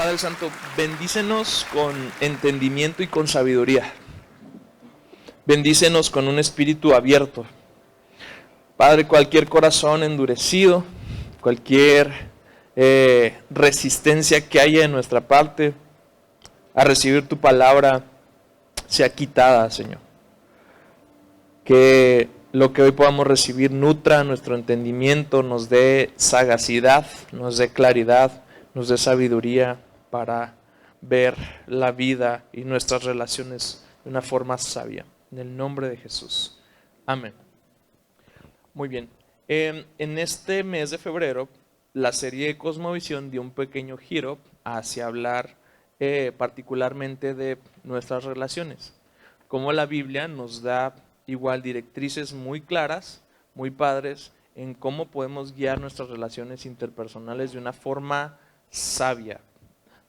Padre Santo, bendícenos con entendimiento y con sabiduría. Bendícenos con un espíritu abierto. Padre, cualquier corazón endurecido, cualquier resistencia que haya de nuestra parte a recibir tu palabra, sea quitada, Señor. Que lo que hoy podamos recibir nutra nuestro entendimiento, nos dé sagacidad, nos dé claridad, nos dé sabiduría para ver la vida y nuestras relaciones de una forma sabia. En el nombre de Jesús. Amén. Muy bien. En este mes de febrero, la serie de Cosmovisión dio un pequeño giro hacia hablar particularmente de nuestras relaciones. Como la Biblia nos da igual directrices muy claras, muy padres, en cómo podemos guiar nuestras relaciones interpersonales de una forma sabia,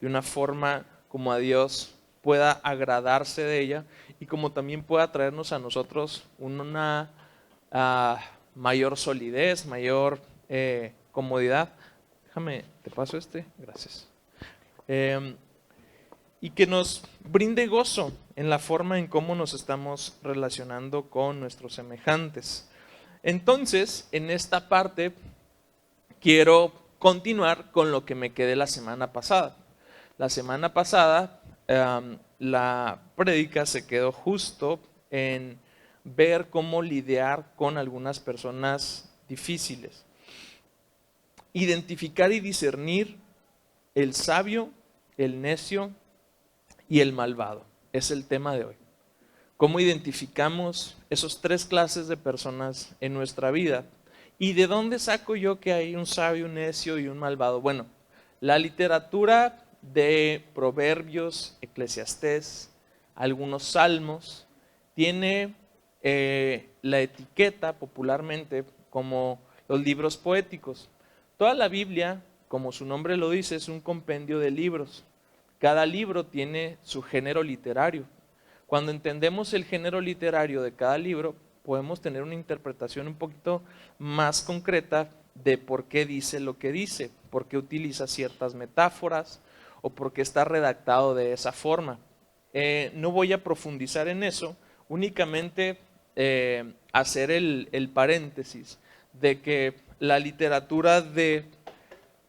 de una forma como a Dios pueda agradarse de ella y como también pueda traernos a nosotros una mayor solidez, mayor comodidad. Déjame, te paso gracias. Y que nos brinde gozo en la forma en cómo nos estamos relacionando con nuestros semejantes. Entonces, en esta parte, quiero continuar con lo que me quedé la semana pasada. La semana pasada, la prédica se quedó justo en ver cómo lidiar con algunas personas difíciles. Identificar y discernir el sabio, el necio y el malvado. Es el tema de hoy. ¿Cómo identificamos esos tres clases de personas en nuestra vida? ¿Y de dónde saco yo que hay un sabio, un necio y un malvado? Bueno, la literatura de Proverbios, Eclesiastés, algunos salmos, tiene la etiqueta popularmente como los libros poéticos. Toda la Biblia, como su nombre lo dice, es un compendio de libros. Cada libro tiene su género literario. Cuando entendemos el género literario de cada libro, podemos tener una interpretación un poquito más concreta de por qué dice lo que dice, por qué utiliza ciertas metáforas o por qué está redactado de esa forma. No voy a profundizar en eso, únicamente hacer el paréntesis de que la literatura de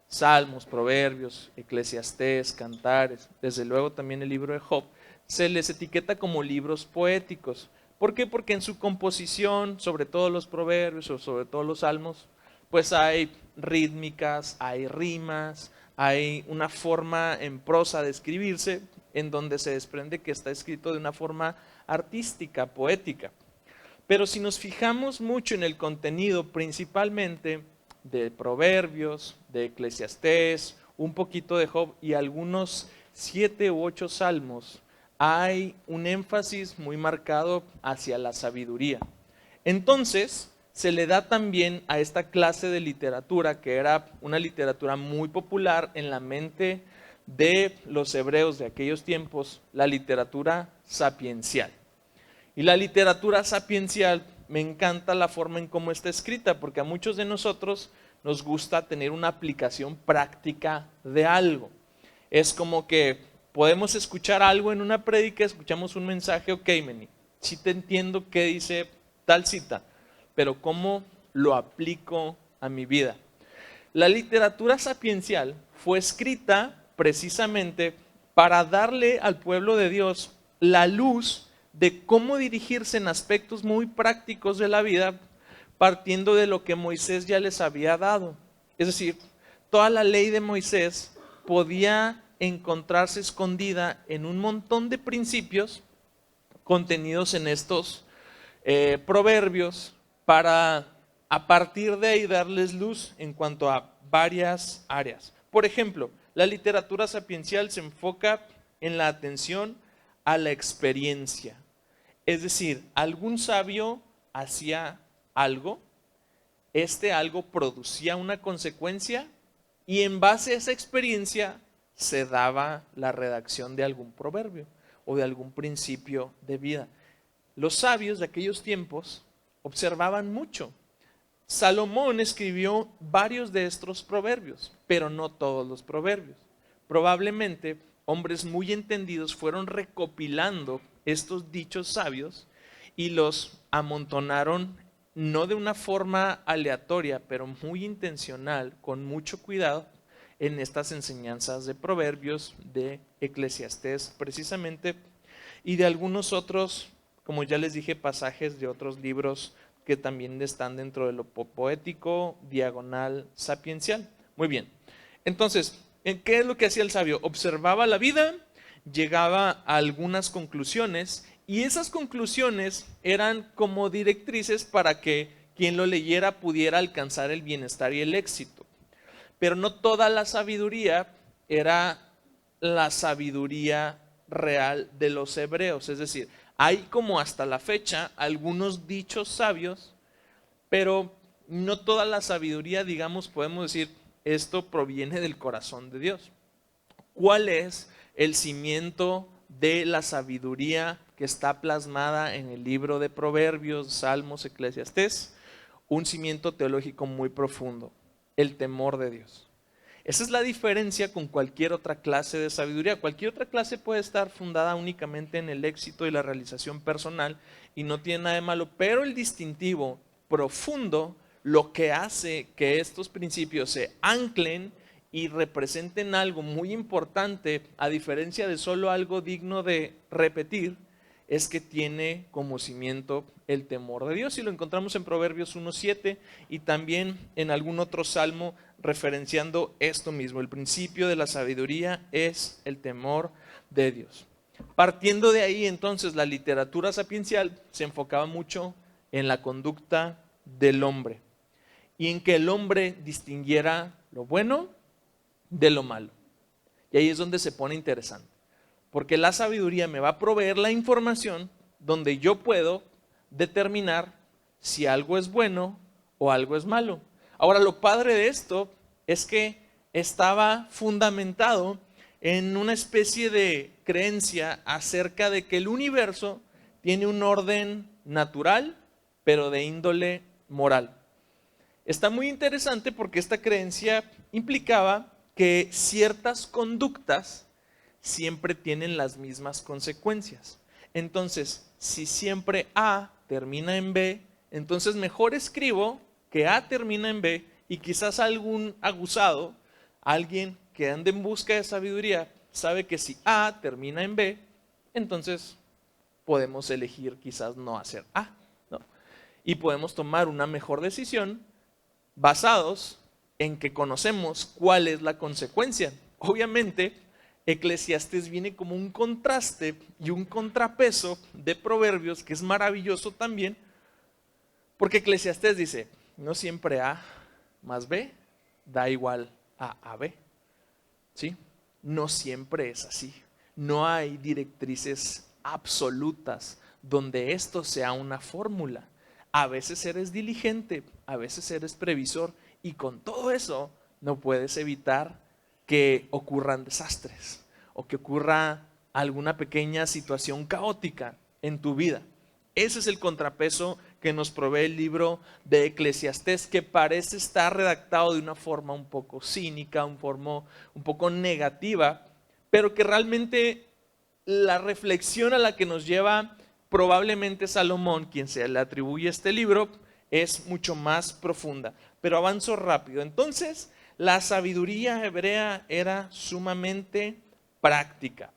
Salmos, Proverbios, Eclesiastés, Cantares, desde luego también el libro de Job, se les etiqueta como libros poéticos. ¿Por qué? Porque en su composición, sobre todo los proverbios o sobre todo los salmos, pues hay rítmicas, hay rimas, hay una forma en prosa de escribirse en donde se desprende que está escrito de una forma artística, poética. Pero si nos fijamos mucho en el contenido, principalmente de Proverbios, de Eclesiastés, un poquito de Job y algunos 7 u 8 salmos, hay un énfasis muy marcado hacia la sabiduría. Entonces, se le da también a esta clase de literatura, que era una literatura muy popular en la mente de los hebreos de aquellos tiempos, la literatura sapiencial. Y la literatura sapiencial, me encanta la forma en cómo está escrita, porque a muchos de nosotros nos gusta tener una aplicación práctica de algo. Es como que podemos escuchar algo en una prédica, escuchamos un mensaje, ok, Meni, sí te entiendo qué dice tal cita, pero ¿cómo lo aplico a mi vida? La literatura sapiencial fue escrita precisamente para darle al pueblo de Dios la luz de cómo dirigirse en aspectos muy prácticos de la vida, partiendo de lo que Moisés ya les había dado. Es decir, toda la ley de Moisés podía encontrarse escondida en un montón de principios contenidos en estos proverbios para a partir de ahí darles luz en cuanto a varias áreas. Por ejemplo, la literatura sapiencial se enfoca en la atención a la experiencia. Es decir, algún sabio hacía algo, algo producía una consecuencia y en base a esa experiencia se daba la redacción de algún proverbio o de algún principio de vida. Los sabios de aquellos tiempos observaban mucho. Salomón escribió varios de estos proverbios, pero no todos los proverbios. probablemente hombres muy entendidos fueron recopilando estos dichos sabios y los amontonaron no de una forma aleatoria, pero muy intencional, con mucho cuidado, en estas enseñanzas de Proverbios, de Eclesiastés precisamente, y de algunos otros, como ya les dije, pasajes de otros libros que también están dentro de lo poético, diagonal, sapiencial. Muy bien. Entonces, ¿qué es lo que hacía el sabio? Observaba la vida, llegaba a algunas conclusiones y esas conclusiones eran como directrices para que quien lo leyera pudiera alcanzar el bienestar y el éxito. Pero no toda la sabiduría era la sabiduría real de los hebreos. Es decir, hay como hasta la fecha algunos dichos sabios, pero no toda la sabiduría, digamos, podemos decir, esto proviene del corazón de Dios. ¿Cuál es el cimiento de la sabiduría que está plasmada en el libro de Proverbios, Salmos, Eclesiastés? Un cimiento teológico muy profundo, el temor de Dios. Esa es la diferencia con cualquier otra clase de sabiduría. Cualquier otra clase puede estar fundada únicamente en el éxito y la realización personal y no tiene nada de malo, pero el distintivo profundo, lo que hace que estos principios se anclen y representen algo muy importante, a diferencia de solo algo digno de repetir, es que tiene como cimiento el temor de Dios, y lo encontramos en Proverbios 1:7 y también en algún otro salmo referenciando esto mismo. El principio de la sabiduría es el temor de Dios. Partiendo de ahí, entonces, la literatura sapiencial se enfocaba mucho en la conducta del hombre y en que el hombre distinguiera lo bueno de lo malo. Y ahí es donde se pone interesante, porque la sabiduría me va a proveer la información donde yo puedo determinar si algo es bueno o algo es malo. Ahora, lo padre de esto es que estaba fundamentado en una especie de creencia acerca de que el universo tiene un orden natural, pero de índole moral. Está muy interesante porque esta creencia implicaba que ciertas conductas siempre tienen las mismas consecuencias. Entonces, si siempre A termina en B, entonces mejor escribo que A termina en B, y quizás algún aguzado, alguien que ande en busca de sabiduría, sabe que si A termina en B, entonces podemos elegir quizás no hacer A, ¿no? Y podemos tomar una mejor decisión basados en que conocemos cuál es la consecuencia. Obviamente, Eclesiastés viene como un contraste y un contrapeso de Proverbios que es maravilloso también, porque Eclesiastés dice, no siempre A más B da igual a AB, ¿sí? No siempre es así. No hay directrices absolutas donde esto sea una fórmula. A veces eres diligente, a veces eres previsor, y con todo eso no puedes evitar que ocurran desastres o que ocurra alguna pequeña situación caótica en tu vida. Ese es el contrapeso que nos provee el libro de Eclesiastés, que parece estar redactado de una forma un poco cínica, un poco negativa, pero que realmente la reflexión a la que nos lleva probablemente Salomón, quien se le atribuye este libro, es mucho más profunda. Pero avanzo rápido. Entonces, la sabiduría hebrea era sumamente práctica.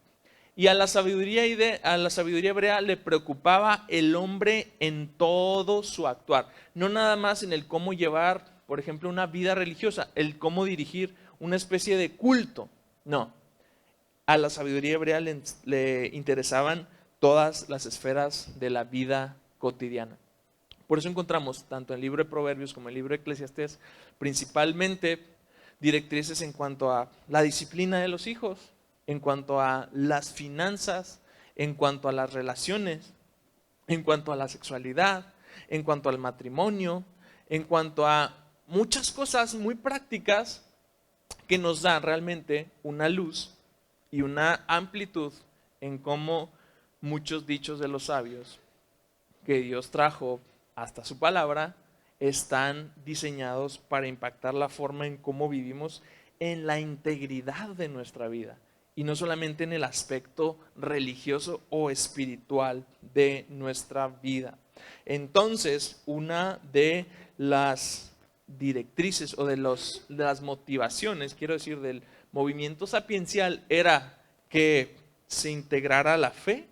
Y a la sabiduría hebrea le preocupaba el hombre en todo su actuar. No nada más en el cómo llevar, por ejemplo, una vida religiosa, el cómo dirigir una especie de culto. No. A la sabiduría hebrea le interesaban todas las esferas de la vida cotidiana. Por eso encontramos, tanto en el libro de Proverbios como en el libro de Eclesiastés, principalmente directrices en cuanto a la disciplina de los hijos, en cuanto a las finanzas, en cuanto a las relaciones, en cuanto a la sexualidad, en cuanto al matrimonio, en cuanto a muchas cosas muy prácticas que nos dan realmente una luz y una amplitud en cómo muchos dichos de los sabios que Dios trajo hasta su palabra están diseñados para impactar la forma en cómo vivimos en la integridad de nuestra vida y no solamente en el aspecto religioso o espiritual de nuestra vida. Entonces, una de las directrices o de las motivaciones, quiero decir, del movimiento sapiencial era que se integrara la fe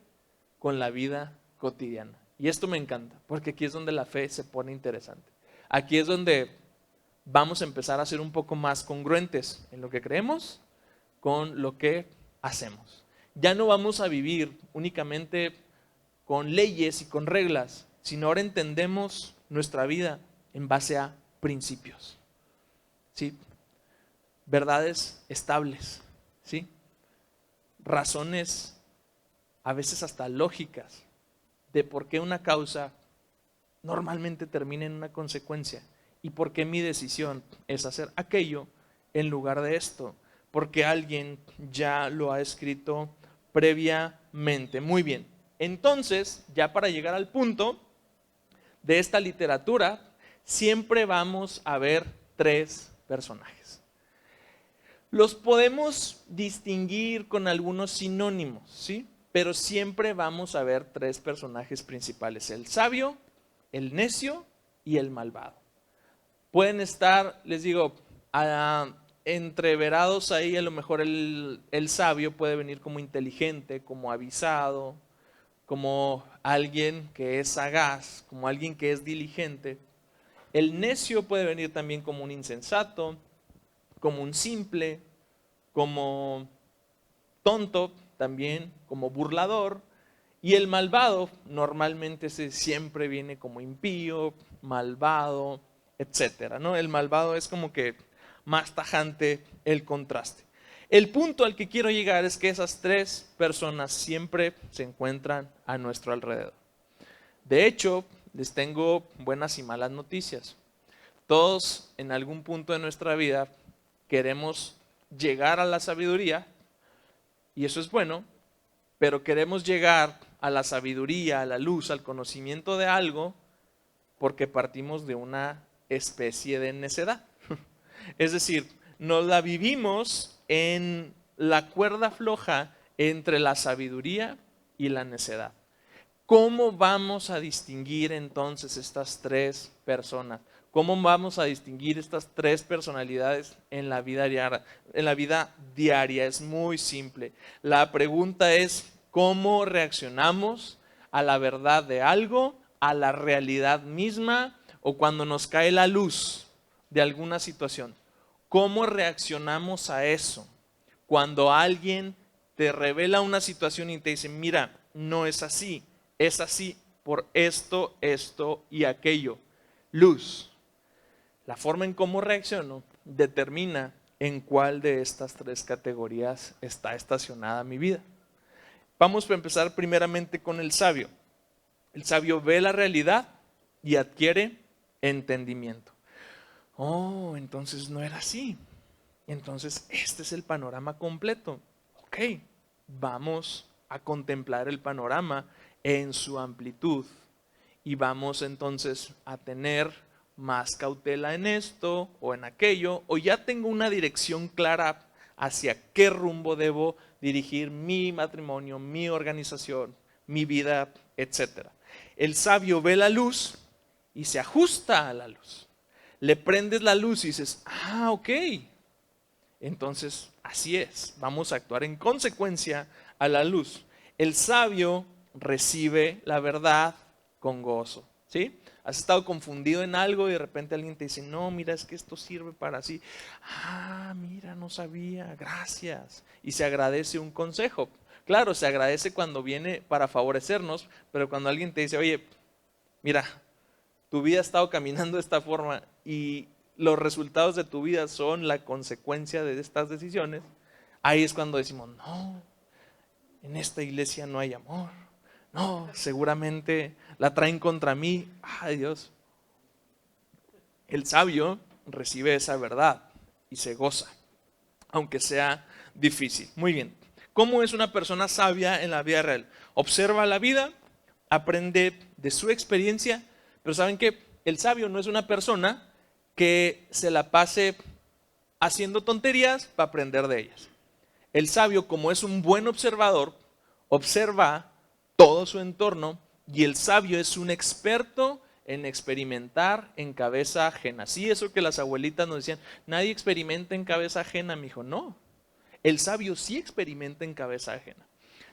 con la vida cotidiana. Y esto me encanta, porque aquí es donde la fe se pone interesante. Aquí es donde vamos a empezar a ser un poco más congruentes en lo que creemos con lo que hacemos. Ya no vamos a vivir únicamente con leyes y con reglas, sino ahora entendemos nuestra vida en base a principios, ¿sí? Verdades estables, ¿sí? Razones a veces hasta lógicas de por qué una causa normalmente termina en una consecuencia y por qué mi decisión es hacer aquello en lugar de esto, porque alguien ya lo ha escrito previamente. Muy bien, entonces, ya para llegar al punto de esta literatura, siempre vamos a ver tres personajes. Los podemos distinguir con algunos sinónimos, ¿sí? Pero siempre vamos a ver tres personajes principales: el sabio, el necio y el malvado. Pueden estar, les digo, entreverados ahí. A lo mejor el sabio puede venir como inteligente, como avisado, como alguien que es sagaz, como alguien que es diligente. El necio puede venir también como un insensato, como un simple, como tonto también, como burlador. Y el malvado normalmente siempre viene como impío, malvado, etcétera, ¿no? El malvado es como que más tajante el contraste. El punto al que quiero llegar es que esas tres personas siempre se encuentran a nuestro alrededor. De hecho, les tengo buenas y malas noticias. Todos en algún punto de nuestra vida queremos llegar a la sabiduría, y eso es bueno, pero queremos llegar a la sabiduría, a la luz, al conocimiento de algo, porque partimos de una especie de necedad. Es decir, nos la vivimos en la cuerda floja entre la sabiduría y la necedad. ¿Cómo vamos a distinguir entonces estas tres personas? ¿Cómo vamos a distinguir estas tres personalidades en la vida diaria? En la vida diaria es muy simple. La pregunta es: ¿cómo reaccionamos a la verdad de algo, a la realidad misma, o cuando nos cae la luz de alguna situación? ¿Cómo reaccionamos a eso? Cuando alguien te revela una situación y te dice: mira, no es así, es así por esto, esto y aquello. Luz. La forma en cómo reacciono determina en cuál de estas tres categorías está estacionada mi vida. Vamos a empezar primeramente con el sabio. El sabio ve la realidad y adquiere entendimiento. Oh, entonces no era así. Entonces este es el panorama completo. Ok, vamos a contemplar el panorama en su amplitud y vamos entonces a tener más cautela en esto o en aquello, o ya tengo una dirección clara hacia qué rumbo debo dirigir mi matrimonio, mi organización, mi vida, etc. El sabio ve la luz y se ajusta a la luz. Le prendes la luz y dices: ah, ok, entonces así es, vamos a actuar en consecuencia a la luz. El sabio recibe la verdad con gozo, ¿sí? Has estado confundido en algo y de repente alguien te dice: no, mira, es que esto sirve para así. Ah, mira, no sabía, gracias. Y se agradece un consejo. Claro, se agradece cuando viene para favorecernos, pero cuando alguien te dice: oye, mira, tu vida ha estado caminando de esta forma y los resultados de tu vida son la consecuencia de estas decisiones, ahí es cuando decimos: no, en esta iglesia no hay amor. No, seguramente la traen contra mí. Ay, Dios. El sabio recibe esa verdad y se goza, aunque sea difícil. Muy bien. ¿Cómo es una persona sabia en la vida real? Observa la vida, aprende de su experiencia, pero ¿saben qué? El sabio no es una persona que se la pase haciendo tonterías para aprender de ellas. El sabio, como es un buen observador, observa todo su entorno, y el sabio es un experto en experimentar en cabeza ajena. Sí, eso que las abuelitas nos decían, nadie experimenta en cabeza ajena, mijo. No, el sabio sí experimenta en cabeza ajena.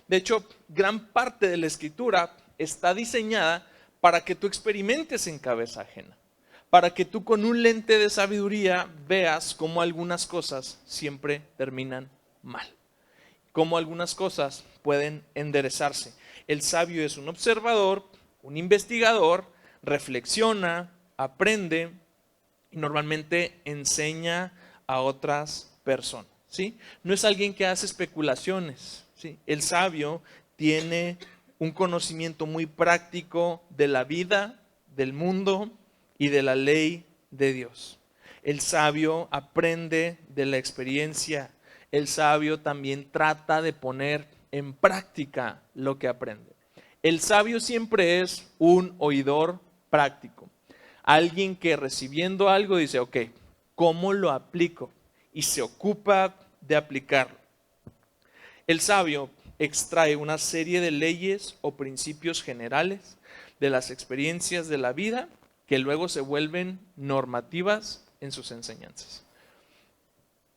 De hecho, gran parte de la escritura está diseñada para que tú experimentes en cabeza ajena, para que tú con un lente de sabiduría veas cómo algunas cosas siempre terminan mal, cómo algunas cosas pueden enderezarse. El sabio es un observador, un investigador, reflexiona, aprende y normalmente enseña a otras personas, ¿sí? No es alguien que hace especulaciones, ¿sí? El sabio tiene un conocimiento muy práctico de la vida, del mundo y de la ley de Dios. El sabio aprende de la experiencia. El sabio también trata de poner en práctica lo que aprende. El sabio siempre es un oidor práctico. Alguien que recibiendo algo dice, ok, ¿cómo lo aplico? Y se ocupa de aplicarlo. El sabio extrae una serie de leyes o principios generales de las experiencias de la vida que luego se vuelven normativas en sus enseñanzas.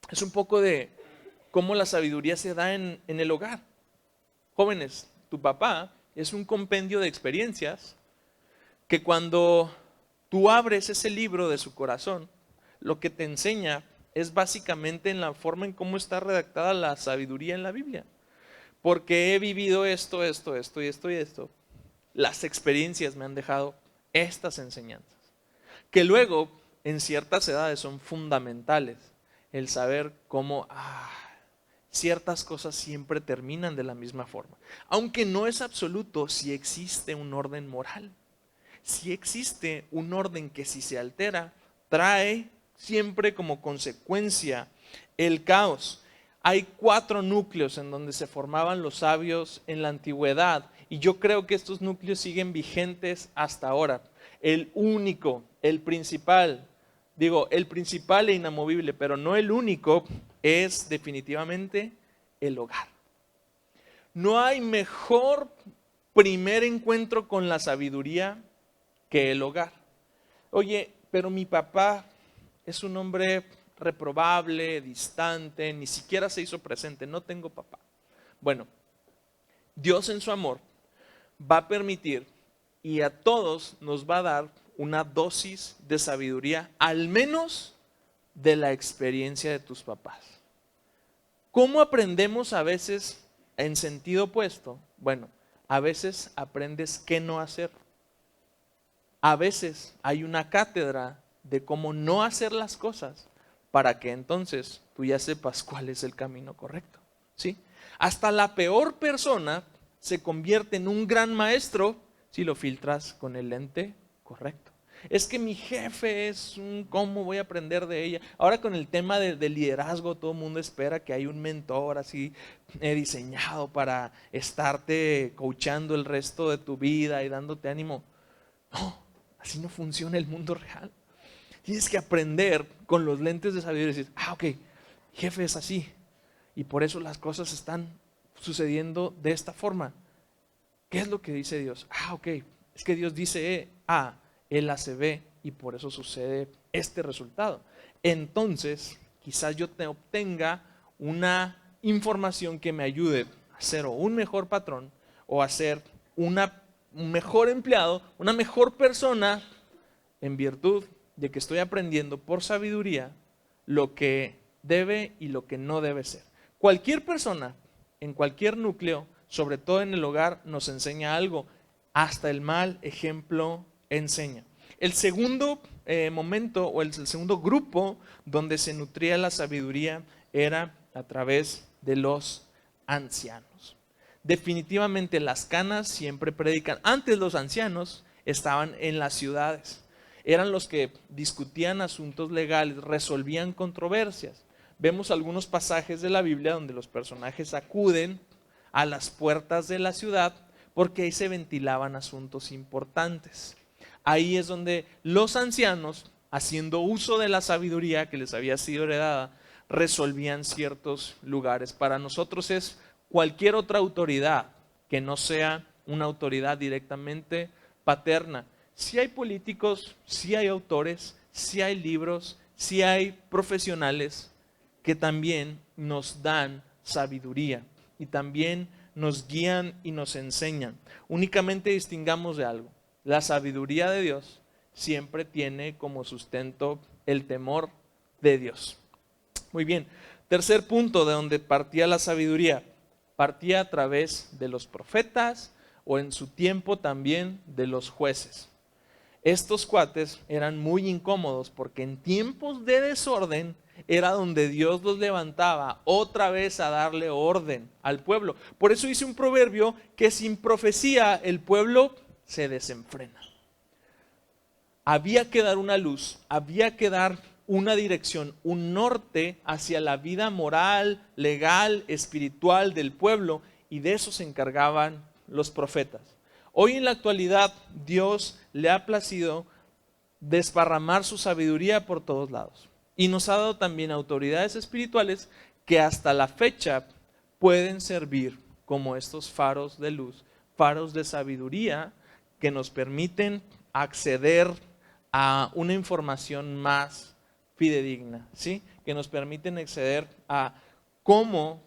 Es un poco de cómo la sabiduría se da en el hogar. Jóvenes, tu papá es un compendio de experiencias que cuando tú abres ese libro de su corazón, lo que te enseña es básicamente en la forma en cómo está redactada la sabiduría en la Biblia. Porque he vivido esto y esto. Las experiencias me han dejado estas enseñanzas. Que luego, en ciertas edades, son fundamentales. El saber cómo ciertas cosas siempre terminan de la misma forma. Aunque no es absoluto, sí existe un orden moral. Sí existe un orden que si se altera, trae siempre como consecuencia el caos. Hay 4 núcleos en donde se formaban los sabios en la antigüedad, y yo creo que estos núcleos siguen vigentes hasta ahora. El único, el principal e inamovible, pero no el único, es definitivamente el hogar. No hay mejor primer encuentro con la sabiduría que el hogar. Oye, pero mi papá es un hombre reprobable, distante, ni siquiera se hizo presente, no tengo papá. Bueno, Dios en su amor va a permitir y a todos nos va a dar una dosis de sabiduría, al menos de la experiencia de tus papás. ¿Cómo aprendemos a veces en sentido opuesto? Bueno, a veces aprendes qué no hacer. A veces hay una cátedra de cómo no hacer las cosas para que entonces tú ya sepas cuál es el camino correcto, ¿sí? Hasta la peor persona se convierte en un gran maestro si lo filtras con el lente correcto. Es que mi jefe es ¿cómo voy a aprender de ella? Ahora con el tema de liderazgo, todo el mundo espera que hay un mentor así diseñado para estarte coachando el resto de tu vida y dándote ánimo. No, así no funciona el mundo real. Tienes que aprender con los lentes de sabiduría y decir, ok, jefe es así. Y por eso las cosas están sucediendo de esta forma. ¿Qué es lo que dice Dios? Ok, es que Dios dice A, Él hace B y por eso sucede este resultado. Entonces, quizás yo te obtenga una información que me ayude a ser o un mejor patrón o a ser un mejor empleado, una mejor persona en virtud de que estoy aprendiendo por sabiduría lo que debe y lo que no debe ser. Cualquier persona, en cualquier núcleo, sobre todo en el hogar, nos enseña algo. Hasta el mal ejemplo enseña. El segundo momento o el segundo grupo donde se nutría la sabiduría era a través de los ancianos. Definitivamente las canas siempre predican. Antes los ancianos estaban en las ciudades. Eran los que discutían asuntos legales, resolvían controversias. Vemos algunos pasajes de la Biblia donde los personajes acuden a las puertas de la ciudad porque ahí se ventilaban asuntos importantes. Ahí es donde los ancianos haciendo uso de la sabiduría que les había sido heredada, resolvían ciertos lugares. Para nosotros es cualquier otra autoridad que no sea una autoridad directamente paterna. Sí hay políticos, sí hay autores, sí hay libros, sí hay profesionales que también nos dan sabiduría y también nos guían y nos enseñan. Únicamente distingamos de algo: la sabiduría de Dios siempre tiene como sustento el temor de Dios. Muy bien, tercer punto de donde partía la sabiduría: partía a través de los profetas o en su tiempo también de los jueces. Estos cuates eran muy incómodos porque en tiempos de desorden era donde Dios los levantaba otra vez a darle orden al pueblo. Por eso dice un proverbio que sin profecía el pueblo se desenfrena. Había que dar una luz, había que dar una dirección, un norte hacia la vida moral, legal, espiritual del pueblo, y de eso se encargaban los profetas. Hoy en la actualidad Dios le ha placido desparramar su sabiduría por todos lados y nos ha dado también autoridades espirituales que hasta la fecha pueden servir como estos faros de luz, faros de sabiduría que nos permiten acceder a una información más fidedigna, ¿sí? Que nos permiten acceder a cómo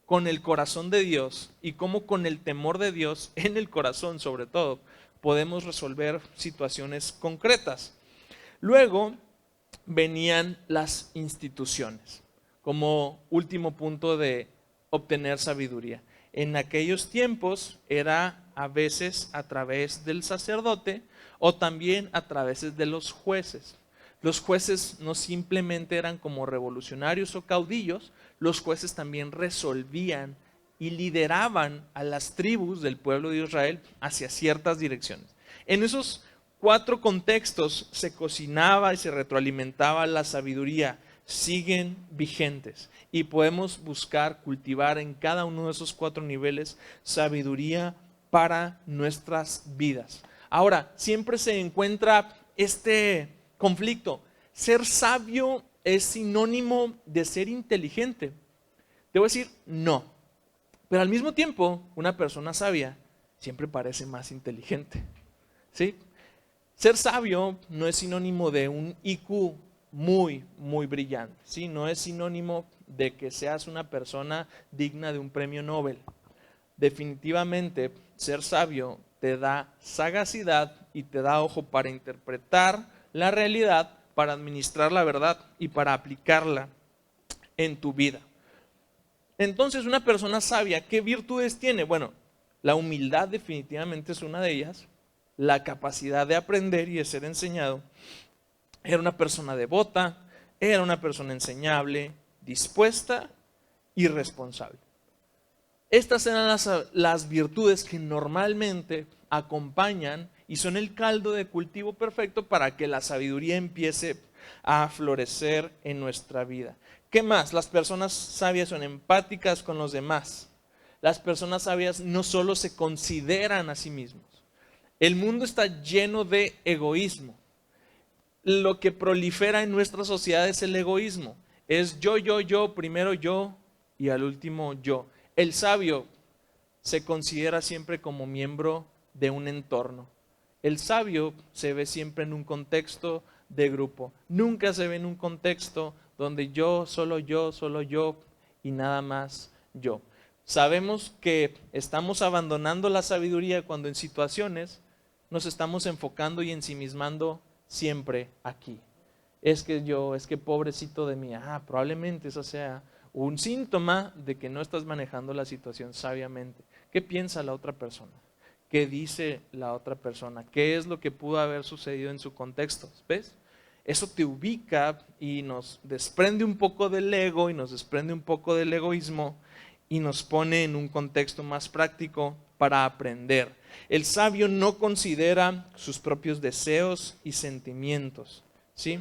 con el corazón de Dios y cómo con el temor de Dios en el corazón sobre todo podemos resolver situaciones concretas. Luego venían las instituciones como último punto de obtener sabiduría. En aquellos tiempos era a veces a través del sacerdote o también a través de los jueces. Los jueces no simplemente eran como revolucionarios o caudillos, los jueces también resolvían y lideraban a las tribus del pueblo de Israel hacia ciertas direcciones. En esos 4 contextos se cocinaba y se retroalimentaba la sabiduría, siguen vigentes y podemos buscar cultivar en cada uno de esos 4 niveles sabiduría para nuestras vidas. Ahora, siempre se encuentra este conflicto. Ser sabio es sinónimo de ser inteligente. Te voy a decir no, pero al mismo tiempo una persona sabia siempre parece más inteligente, ¿sí? Ser sabio no es sinónimo de un IQ muy, muy brillante, ¿sí? No es sinónimo de que seas una persona digna de un premio Nobel. Definitivamente, ser sabio te da sagacidad y te da ojo para interpretar la realidad, para administrar la verdad y para aplicarla en tu vida. Entonces, una persona sabia, ¿qué virtudes tiene? Bueno, la humildad definitivamente es una de ellas, la capacidad de aprender y de ser enseñado. Era una persona devota, era una persona enseñable, dispuesta y responsable. Estas eran las virtudes que normalmente acompañan y son el caldo de cultivo perfecto para que la sabiduría empiece a florecer en nuestra vida. ¿Qué más? Las personas sabias son empáticas con los demás. Las personas sabias no solo se consideran a sí mismos. El mundo está lleno de egoísmo. Lo que prolifera en nuestra sociedad es el egoísmo. Es yo, primero yo y al último yo. El sabio se considera siempre como miembro de un entorno. El sabio se ve siempre en un contexto de grupo. Nunca se ve en un contexto donde solo yo y nada más yo. Sabemos que estamos abandonando la sabiduría cuando en situaciones nos estamos enfocando y ensimismando siempre aquí. Es que pobrecito de mí. Probablemente eso sea un síntoma de que no estás manejando la situación sabiamente. ¿Qué piensa la otra persona? ¿Qué dice la otra persona? ¿Qué es lo que pudo haber sucedido en su contexto? ¿Ves? Eso te ubica y nos desprende un poco del ego y nos desprende un poco del egoísmo y nos pone en un contexto más práctico para aprender. El sabio no considera sus propios deseos y sentimientos, ¿sí?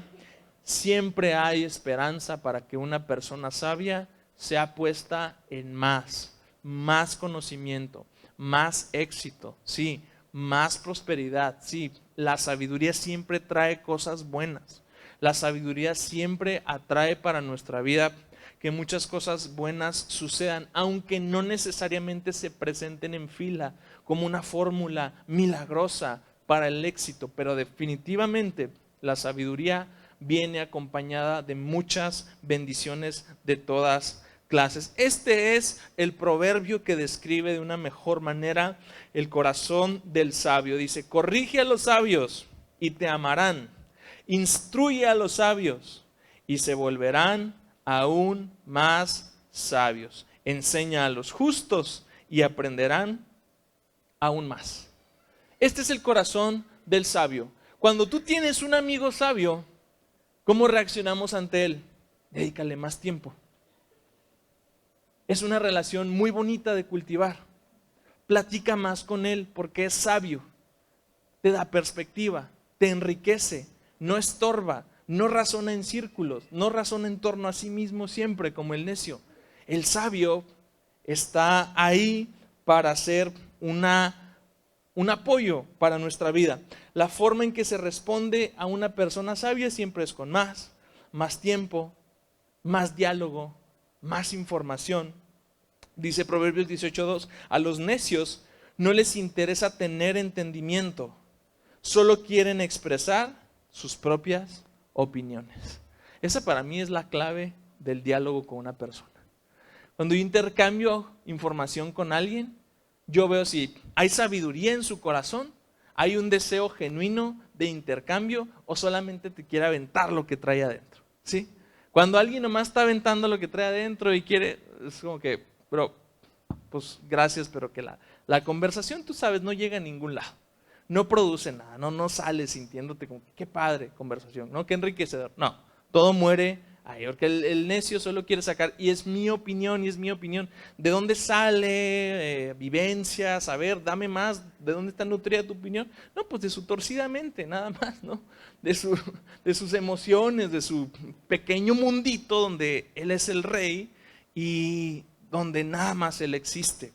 Siempre hay esperanza para que una persona sabia sea puesta en más conocimiento, más éxito, sí, más prosperidad, sí. La sabiduría siempre trae cosas buenas. La sabiduría siempre atrae para nuestra vida que muchas cosas buenas sucedan, aunque no necesariamente se presenten en fila como una fórmula milagrosa para el éxito, pero definitivamente la sabiduría viene acompañada de muchas bendiciones de todas clases. Este es el proverbio que describe de una mejor manera el corazón del sabio. Dice: corrige a los sabios y te amarán, instruye a los sabios y se volverán aún más sabios. Enseña a los justos y aprenderán aún más. Este es el corazón del sabio. Cuando tú tienes un amigo sabio, ¿cómo reaccionamos ante él? Dedícale más tiempo. Es una relación muy bonita de cultivar. Platica más con él porque es sabio. Te da perspectiva, te enriquece, no estorba, no razona en círculos, no razona en torno a sí mismo siempre como el necio. El sabio está ahí para ser un apoyo para nuestra vida. La forma en que se responde a una persona sabia siempre es con más tiempo, más diálogo, más información. Dice Proverbios 18:2, a los necios no les interesa tener entendimiento, solo quieren expresar sus propias opiniones. Esa para mí es la clave del diálogo con una persona. Cuando yo intercambio información con alguien, yo veo si hay sabiduría en su corazón, hay un deseo genuino de intercambio o solamente te quiere aventar lo que trae adentro, ¿sí? Cuando alguien nomás está aventando lo que trae adentro y quiere, es como que, pero, pues gracias, pero que la conversación, tú sabes, no llega a ningún lado. No produce nada, no sales sintiéndote como que qué padre conversación, ¿no? Qué enriquecedor. No, todo muere ahí, porque el necio solo quiere sacar, y es mi opinión, ¿De dónde sale? Vivencias, a ver, dame más, ¿de dónde está nutrida tu opinión? No, pues de su torcida mente, nada más, ¿no? De sus emociones, de su pequeño mundito donde él es el rey y donde nada más él existe.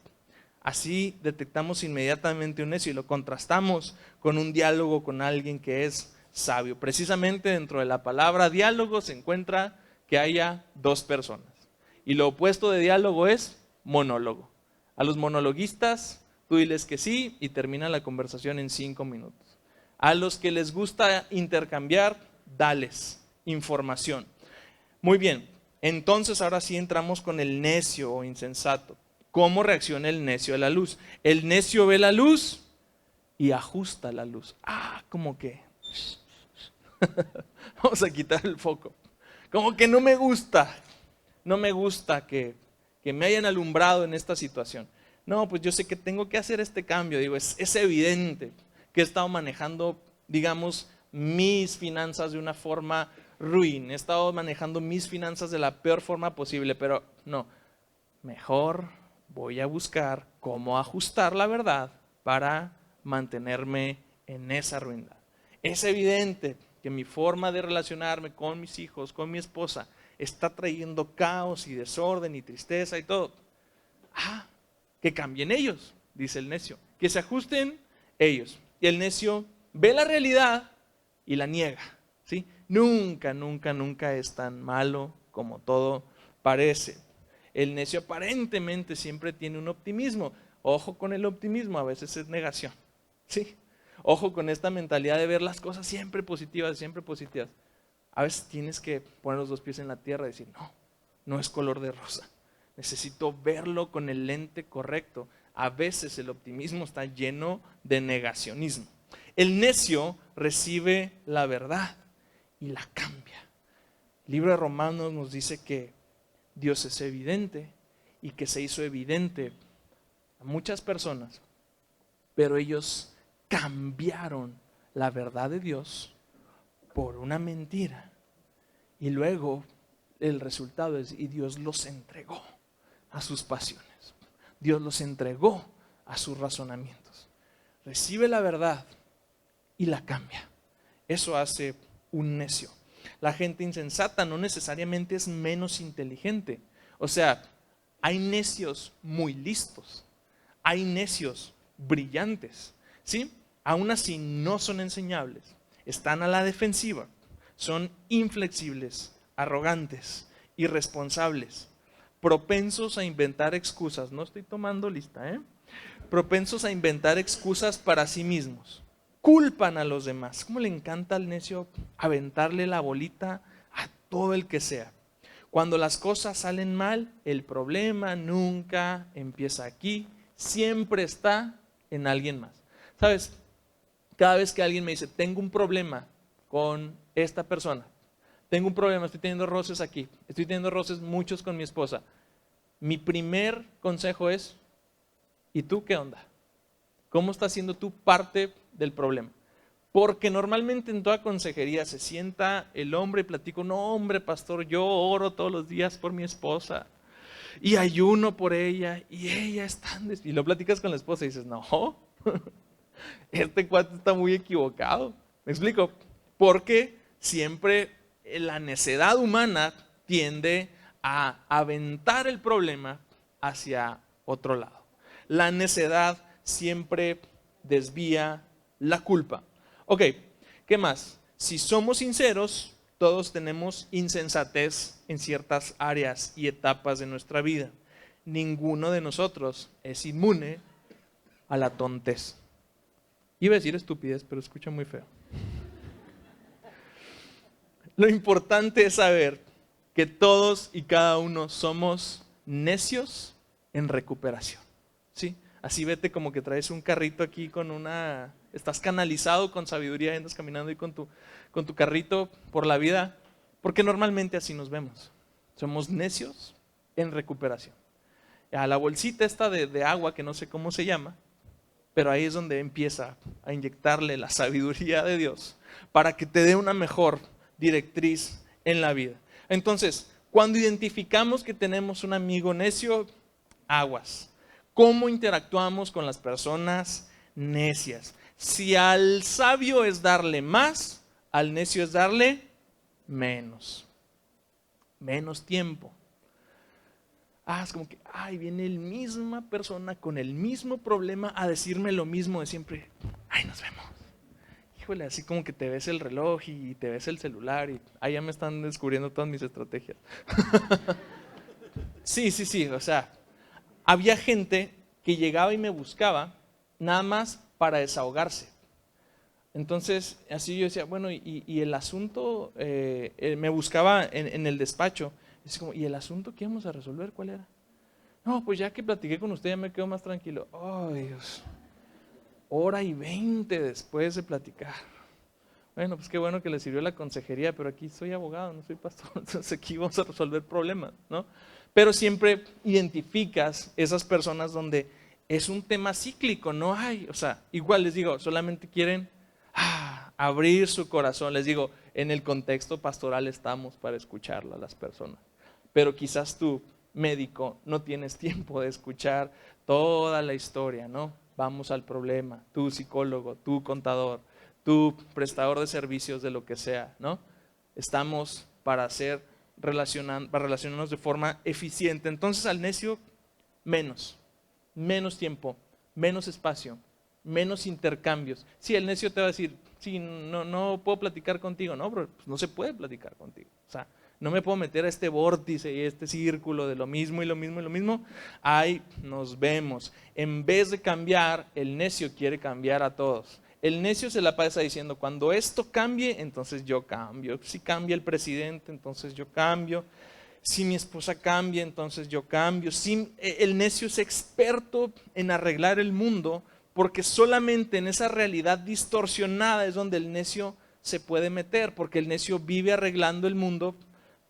Así detectamos inmediatamente un necio y lo contrastamos con un diálogo con alguien que es sabio. Precisamente dentro de la palabra diálogo se encuentra que haya dos personas. Y lo opuesto de diálogo es monólogo. A los monologuistas, tú diles que sí y termina la conversación en 5 minutos. A los que les gusta intercambiar, dales información. Muy bien, entonces ahora sí entramos con el necio o insensato. ¿Cómo reacciona el necio a la luz? El necio ve la luz y ajusta la luz. Como que vamos a quitar el foco. Como que no me gusta que me hayan alumbrado en esta situación. No, pues yo sé que tengo que hacer este cambio. Digo, es evidente que he estado manejando, digamos, mis finanzas de una forma ruin. He estado manejando mis finanzas de la peor forma posible, pero no, mejor voy a buscar cómo ajustar la verdad para mantenerme en esa ruindad. Es evidente que mi forma de relacionarme con mis hijos, con mi esposa, está trayendo caos y desorden y tristeza y todo. Que cambien ellos, dice el necio, que se ajusten ellos. Y el necio ve la realidad y la niega, ¿sí? Nunca es tan malo como todo parece. El necio aparentemente siempre tiene un optimismo. Ojo con el optimismo, a veces es negación, ¿sí? Ojo con esta mentalidad de ver las cosas siempre positivas, siempre positivas. A veces tienes que poner los 2 pies en la tierra y decir, no es color de rosa. Necesito verlo con el lente correcto. A veces el optimismo está lleno de negacionismo. El necio recibe la verdad y la cambia. El libro de Romanos nos dice que Dios es evidente y que se hizo evidente a muchas personas, pero ellos cambiaron la verdad de Dios por una mentira. Y luego el resultado es, y Dios los entregó a sus pasiones. Dios los entregó a sus razonamientos. Recibe la verdad y la cambia. Eso hace un necio. La gente insensata no necesariamente es menos inteligente. O sea, hay necios muy listos. Hay necios brillantes, ¿sí? Aún así no son enseñables. Están a la defensiva. son inflexibles, arrogantes, irresponsables, propensos a inventar excusas. No estoy tomando lista, propensos a inventar excusas para sí mismos. Culpan a los demás. ¿Cómo le encanta al necio aventarle la bolita a todo el que sea? Cuando las cosas salen mal, el problema nunca empieza aquí, siempre está en alguien más. ¿Sabes? Cada vez que alguien me dice, tengo un problema con esta persona, tengo un problema, estoy teniendo roces aquí, estoy teniendo roces muchos con mi esposa, mi primer consejo es, ¿y tú qué onda? ¿Cómo estás siendo tú parte del problema? Porque normalmente en toda consejería se sienta el hombre y platico, no hombre pastor, yo oro todos los días por mi esposa y ayuno por ella y ella es tan... Y lo platicas con la esposa y dices, no, este cuate está muy equivocado. ¿Me explico? Porque siempre la necedad humana tiende a aventar el problema hacia otro lado. La necedad siempre desvía la culpa. Ok, ¿qué más? Si somos sinceros, todos tenemos insensatez en ciertas áreas y etapas de nuestra vida. Ninguno de nosotros es inmune a la tontez. Iba a decir estupidez, pero escucha muy feo. Lo importante es saber que todos y cada uno somos necios en recuperación. ¿Sí? Así vete como que traes un carrito aquí con una... Estás canalizado con sabiduría y andas caminando ahí con tu carrito por la vida. Porque normalmente así nos vemos. Somos necios en recuperación. A la bolsita esta de agua, que no sé cómo se llama, pero ahí es donde empieza a inyectarle la sabiduría de Dios para que te dé una mejor directriz en la vida. Entonces, cuando identificamos que tenemos un amigo necio, aguas. ¿Cómo interactuamos con las personas necias? Si al sabio es darle más, al necio es darle menos. Menos tiempo. Es como que, viene la misma persona con el mismo problema a decirme lo mismo de siempre. Nos vemos. Híjole, así como que te ves el reloj y te ves el celular y ya me están descubriendo todas mis estrategias. Sí, o sea, había gente que llegaba y me buscaba nada más para desahogarse. Entonces, así yo decía, bueno, y el asunto, me buscaba en el despacho. Es como, ¿y el asunto qué íbamos a resolver? ¿Cuál era? No, pues ya que platiqué con usted ya me quedo más tranquilo. Ay, Dios. 1:20 después de platicar. Bueno, pues qué bueno que le sirvió la consejería, pero aquí soy abogado, no soy pastor, entonces aquí vamos a resolver problemas, ¿no? Pero siempre identificas esas personas donde es un tema cíclico, no hay, o sea, igual les digo, solamente quieren abrir su corazón. Les digo, en el contexto pastoral estamos para escucharlo a las personas. Pero quizás tú, médico, no tienes tiempo de escuchar toda la historia, ¿no? Vamos al problema. Tú, psicólogo, tú, contador, tú, prestador de servicios de lo que sea, ¿no? Estamos para relacionarnos de forma eficiente. Entonces al necio, menos tiempo, menos espacio, menos intercambios. Sí, el necio te va a decir, sí, no puedo platicar contigo. No, bro, pues no se puede platicar contigo. O sea, no me puedo meter a este vórtice y este círculo de lo mismo y lo mismo y lo mismo. Ahí nos vemos. En vez de cambiar, el necio quiere cambiar a todos. El necio se la pasa diciendo, cuando esto cambie, entonces yo cambio. Si cambia el presidente, entonces yo cambio. Si mi esposa cambia, entonces yo cambio. El necio es experto en arreglar el mundo, porque solamente en esa realidad distorsionada es donde el necio se puede meter, porque el necio vive arreglando el mundo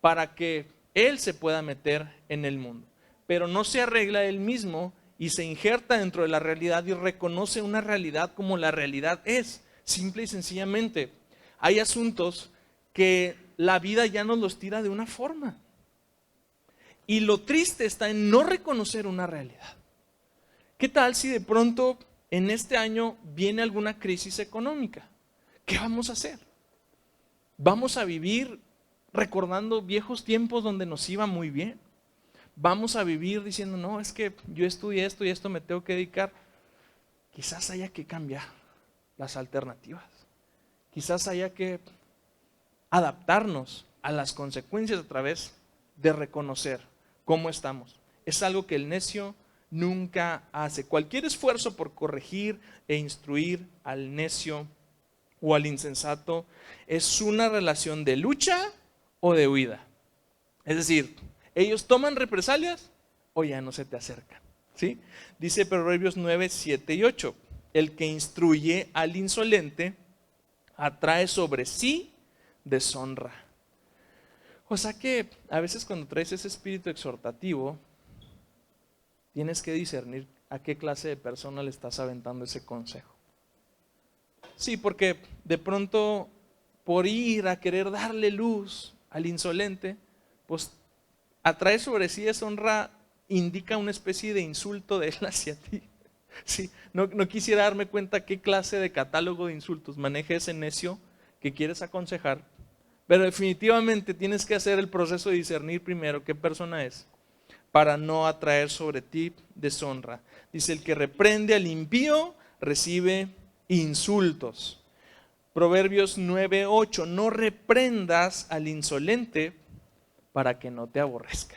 para que él se pueda meter en el mundo. Pero no se arregla él mismo y se injerta dentro de la realidad y reconoce una realidad como la realidad es. Simple y sencillamente, hay asuntos que la vida ya nos los tira de una forma. Y lo triste está en no reconocer una realidad. ¿Qué tal si de pronto en este año viene alguna crisis económica? ¿Qué vamos a hacer? ¿Vamos a vivir recordando viejos tiempos donde nos iba muy bien? ¿Vamos a vivir diciendo, no, es que yo estudié esto y esto me tengo que dedicar? Quizás haya que cambiar las alternativas. Quizás haya que adaptarnos a las consecuencias a través de reconocer cómo estamos. Es algo que el necio nunca hace. Cualquier esfuerzo por corregir e instruir al necio o al insensato es una relación de lucha o de huida. Es decir, ellos toman represalias o ya no se te acercan, ¿sí? Dice Proverbios 9, 7 y 8. El que instruye al insolente atrae sobre sí deshonra. O sea que a veces cuando traes ese espíritu exhortativo, tienes que discernir a qué clase de persona le estás aventando ese consejo. Sí, porque de pronto por ir a querer darle luz al insolente, pues atrae sobre sí deshonra, indica una especie de insulto de él hacia ti. Sí, no quisiera darme cuenta qué clase de catálogo de insultos maneja ese necio que quieres aconsejar, pero definitivamente tienes que hacer el proceso de discernir primero qué persona es, para no atraer sobre ti deshonra. Dice, el que reprende al impío recibe insultos. Proverbios 9:8, no reprendas al insolente para que no te aborrezca.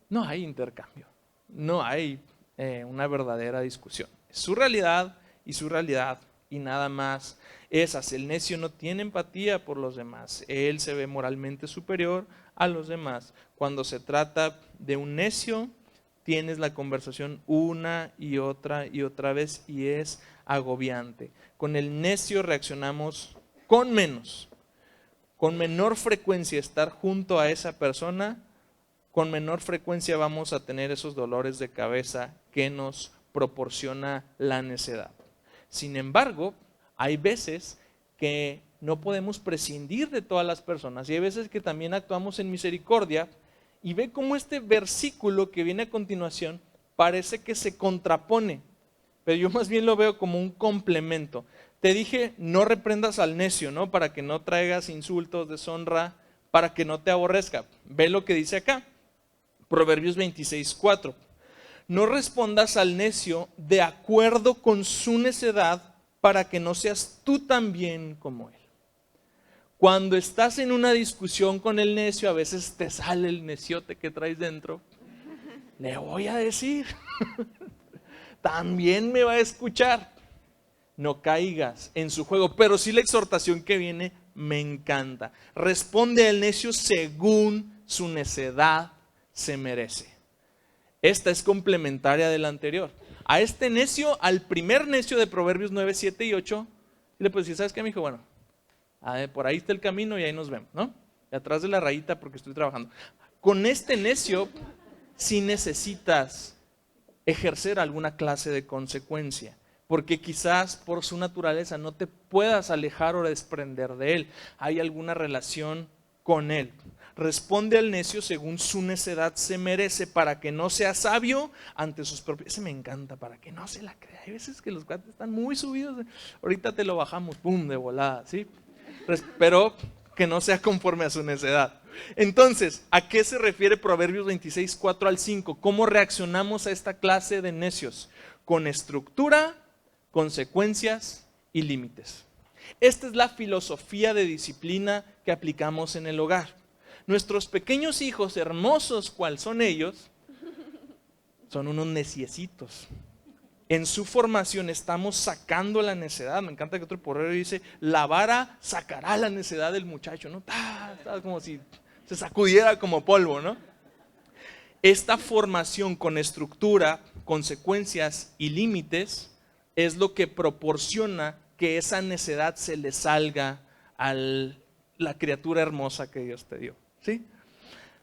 No hay intercambio, no hay una verdadera discusión. Es su realidad y nada más esas. El necio no tiene empatía por los demás, él se ve moralmente superior a los demás. Cuando se trata de un necio, tienes la conversación una y otra vez y es agobiante. Con el necio reaccionamos con menor frecuencia estar junto a esa persona, con menor frecuencia vamos a tener esos dolores de cabeza que nos proporciona la necedad. Sin embargo, hay veces que no podemos prescindir de todas las personas y hay veces que también actuamos en misericordia, y ve cómo este versículo que viene a continuación parece que se contrapone, pero yo más bien lo veo como un complemento. Te dije, no reprendas al necio, ¿no? Para que no traigas insultos, deshonra, para que no te aborrezca. Ve lo que dice acá, Proverbios 26:4. No respondas al necio de acuerdo con su necedad, para que no seas tú también como él. Cuando estás en una discusión con el necio, a veces te sale el neciote que traes dentro. Le voy a decir, también me va a escuchar. No caigas en su juego, pero sí la exhortación que viene me encanta. Responde al necio según su necedad se merece. Esta es complementaria de la anterior. A este necio, al primer necio de Proverbios 9, 7 y 8, le puedes decir, ¿sabes qué, mijo? Bueno, por ahí está el camino y ahí nos vemos, ¿no? Y atrás de la rayita porque estoy trabajando. Con este necio, sí necesitas ejercer alguna clase de consecuencia, porque quizás por su naturaleza no te puedas alejar o desprender de él. Hay alguna relación con él. Responde al necio según su necedad se merece, para que no sea sabio ante sus propios. Ese me encanta, para que no se la crea. Hay veces que los cuates están muy subidos. Ahorita te lo bajamos, pum, de volada, ¿sí? Pero que no sea conforme a su necedad. Entonces, ¿a qué se refiere Proverbios 26, 4 al 5? ¿Cómo reaccionamos a esta clase de necios? Con estructura, consecuencias y límites. Esta es la filosofía de disciplina que aplicamos en el hogar. Nuestros pequeños hijos, hermosos cual son ellos, son unos neciecitos. En su formación estamos sacando la necedad. Me encanta que otro porrero dice, la vara sacará la necedad del muchacho, ¿no? Como si se sacudiera como polvo, ¿no? Esta formación con estructura, consecuencias y límites es lo que proporciona que esa necedad se le salga a la criatura hermosa que Dios te dio, ¿sí?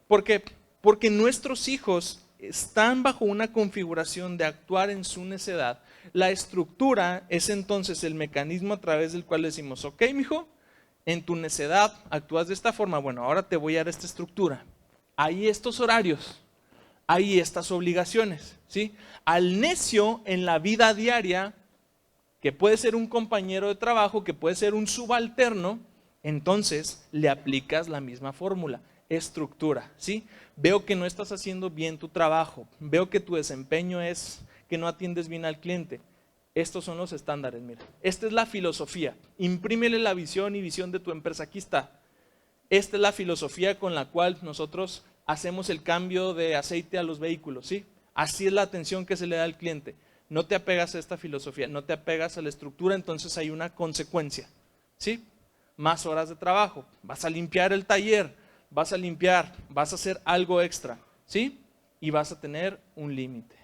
Porque nuestros hijos están bajo una configuración de actuar en su necedad. La estructura es entonces el mecanismo a través del cual decimos, ok, mijo, en tu necedad actúas de esta forma, bueno, ahora te voy a dar esta estructura. Hay estos horarios, hay estas obligaciones, ¿sí? Al necio en la vida diaria, que puede ser un compañero de trabajo, que puede ser un subalterno, entonces le aplicas la misma fórmula. Estructura, ¿sí? Veo que no estás haciendo bien tu trabajo, veo que tu desempeño es que no atiendes bien al cliente. Estos son los estándares, mira. Esta es la filosofía. Imprímele la visión y visión de tu empresa. Aquí está. Esta es la filosofía con la cual nosotros hacemos el cambio de aceite a los vehículos, ¿sí? Así es la atención que se le da al cliente. No te apegas a esta filosofía, no te apegas a la estructura, entonces hay una consecuencia, ¿sí? Más horas de trabajo, vas a limpiar el taller, vas a hacer algo extra, ¿sí? Y vas a tener un límite.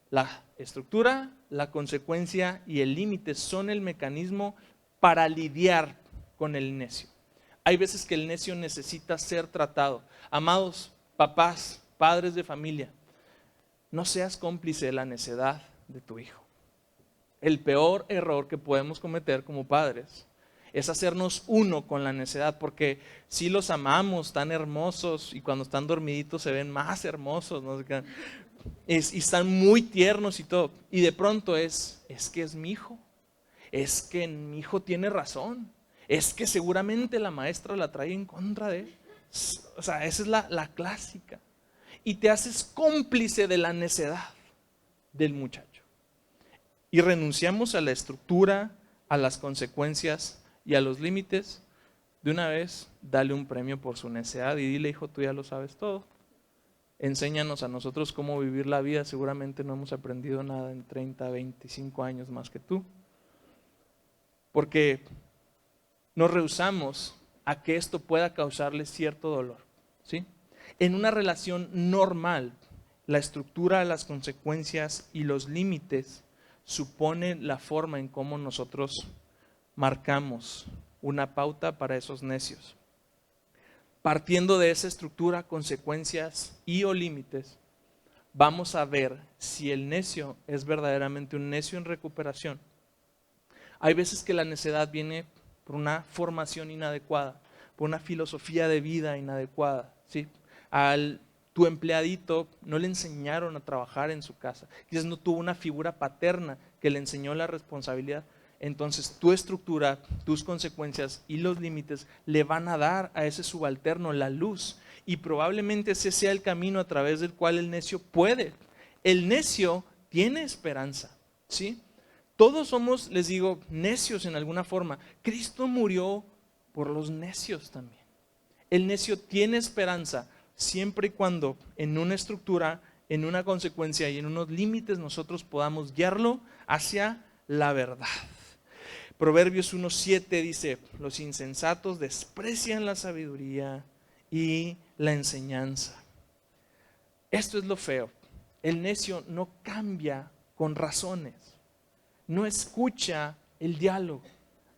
La estructura, la consecuencia y el límite son el mecanismo para lidiar con el necio. Hay veces que el necio necesita ser tratado. Amados papás, padres de familia, no seas cómplice de la necedad de tu hijo. El peor error que podemos cometer como padres es hacernos uno con la necedad, porque si los amamos tan hermosos y cuando están dormiditos se ven más hermosos, ¿no? Y están muy tiernos y todo. Y de pronto es que es mi hijo, es que mi hijo tiene razón, es que seguramente la maestra la trae en contra de él. O sea, esa es la clásica. Y te haces cómplice de la necedad del muchacho. Y renunciamos a la estructura, a las consecuencias y a los límites. De una vez, dale un premio por su necedad y dile, hijo, tú ya lo sabes todo. Enséñanos a nosotros cómo vivir la vida. Seguramente no hemos aprendido nada en 30, 25 años más que tú. Porque nos rehusamos a que esto pueda causarle cierto dolor, ¿sí? En una relación normal, la estructura, las consecuencias y los límites suponen la forma en cómo nosotros marcamos una pauta para esos necios. Partiendo de esa estructura, consecuencias y o límites, vamos a ver si el necio es verdaderamente un necio en recuperación. Hay veces que la necedad viene por una formación inadecuada, por una filosofía de vida inadecuada, ¿sí? Tu empleadito no le enseñaron a trabajar en su casa, quizás no tuvo una figura paterna que le enseñó la responsabilidad. Entonces tu estructura, tus consecuencias y los límites le van a dar a ese subalterno la luz, y probablemente ese sea el camino a través del cual el necio puede. El necio tiene esperanza, ¿sí? Todos somos, les digo, necios en alguna forma. Cristo murió por los necios también. El necio tiene esperanza siempre y cuando en una estructura, en una consecuencia y en unos límites nosotros podamos guiarlo hacia la verdad. Proverbios 1:7 dice, los insensatos desprecian la sabiduría y la enseñanza. Esto es lo feo. El necio no cambia con razones, no escucha el diálogo.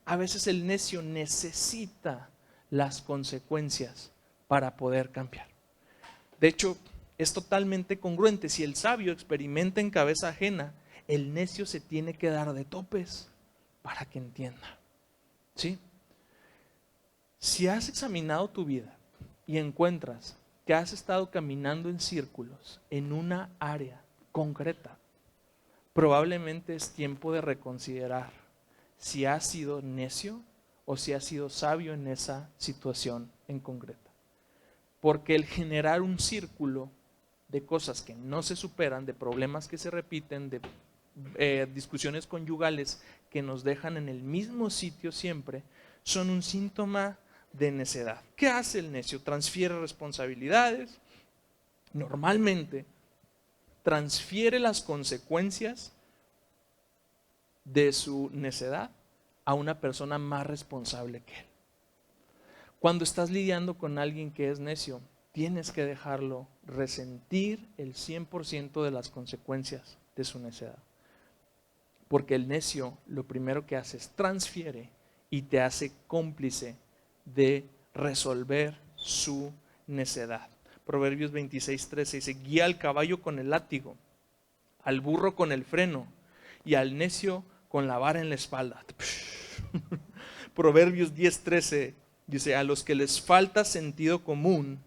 A veces el necio necesita las consecuencias para poder cambiar. De hecho, es totalmente congruente. Si el sabio experimenta en cabeza ajena, el necio se tiene que dar de topes para que entienda, ¿sí? Si has examinado tu vida y encuentras que has estado caminando en círculos en una área concreta, probablemente es tiempo de reconsiderar si has sido necio o si has sido sabio en esa situación en concreta. Porque el generar un círculo de cosas que no se superan, de problemas que se repiten, de discusiones conyugales que nos dejan en el mismo sitio siempre, son un síntoma de necedad. ¿Qué hace el necio? Transfiere responsabilidades. Normalmente transfiere las consecuencias de su necedad a una persona más responsable que él. Cuando estás lidiando con alguien que es necio, tienes que dejarlo resentir el 100% de las consecuencias de su necedad. Porque el necio lo primero que hace es transfiere y te hace cómplice de resolver su necedad. Proverbios 26:13 dice, guía al caballo con el látigo, al burro con el freno y al necio con la vara en la espalda. Proverbios 10:13 dice, a los que les falta sentido común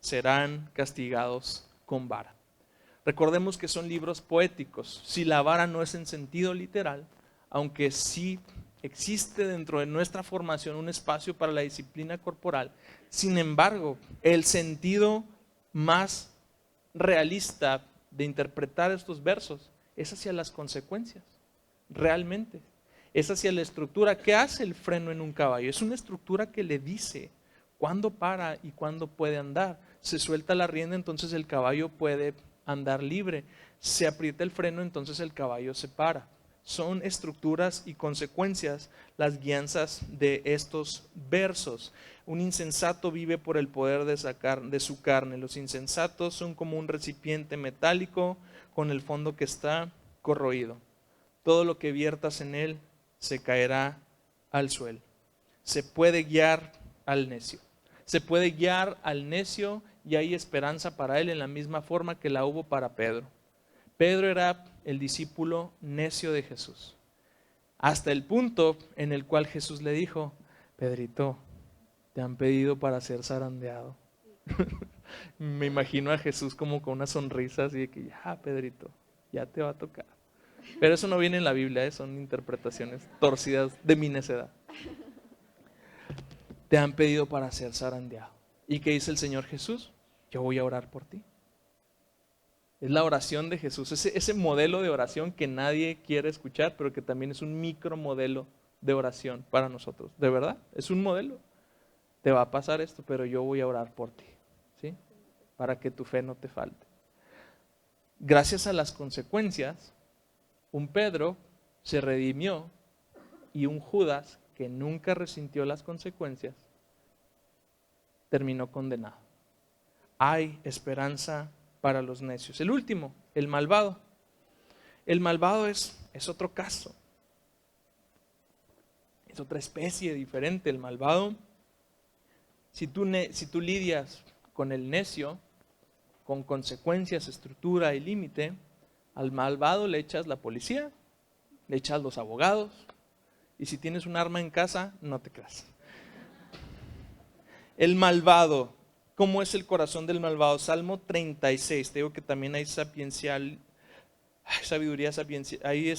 serán castigados con vara. Recordemos que son libros poéticos. Si la vara no es en sentido literal, aunque sí existe dentro de nuestra formación un espacio para la disciplina corporal, sin embargo, el sentido más realista de interpretar estos versos es hacia las consecuencias, realmente. Es hacia la estructura. ¿Qué hace el freno en un caballo? Es una estructura que le dice ¿Cuándo para y cuándo puede andar? Se suelta la rienda, entonces el caballo puede andar libre. Se aprieta el freno, entonces el caballo se para. Son estructuras y consecuencias las guianzas de estos versos. Un insensato vive por el poder de su carne. Los insensatos son como un recipiente metálico con el fondo que está corroído. Todo lo que viertas en él se caerá al suelo. Se puede guiar al necio. Se puede guiar al necio y hay esperanza para él en la misma forma que la hubo para Pedro. Pedro era el discípulo necio de Jesús. Hasta el punto en el cual Jesús le dijo: Pedrito, te han pedido para ser zarandeado. Me imagino a Jesús como con una sonrisa así de que ya, Pedrito, ya te va a tocar. Pero eso no viene en la Biblia, son interpretaciones torcidas de mi necedad. Te han pedido para ser zarandeado. ¿Y qué dice el Señor Jesús? Yo voy a orar por ti. Es la oración de Jesús, ese modelo de oración que nadie quiere escuchar, pero que también es un micro modelo de oración para nosotros. De verdad, es un modelo. Te va a pasar esto, pero yo voy a orar por ti, ¿sí? Para que tu fe no te falte. Gracias a las consecuencias, un Pedro se redimió y un Judas que nunca resintió las consecuencias terminó condenado. Hay esperanza para los necios. El último, el malvado. El malvado es otro caso. Es otra especie diferente. El malvado, si tú lidias con el necio, con consecuencias, estructura y límite, al malvado le echas la policía, le echas los abogados, y si tienes un arma en casa, no te creas. El malvado. ¿Cómo es el corazón del malvado? Salmo 36. Te digo que también hay sabiduría sapiencial, hay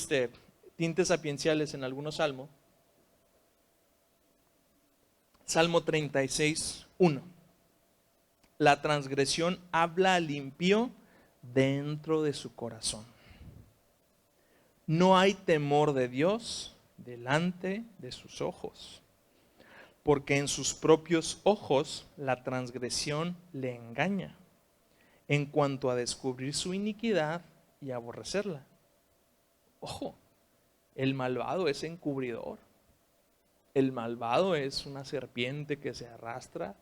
tintes sapienciales en algunos salmos. Salmo 36, 1. La transgresión habla al impío dentro de su corazón. No hay temor de Dios delante de sus ojos, porque en sus propios ojos la transgresión le engaña, en cuanto a descubrir su iniquidad y aborrecerla. Ojo, el malvado es encubridor. El malvado es una serpiente que se arrastra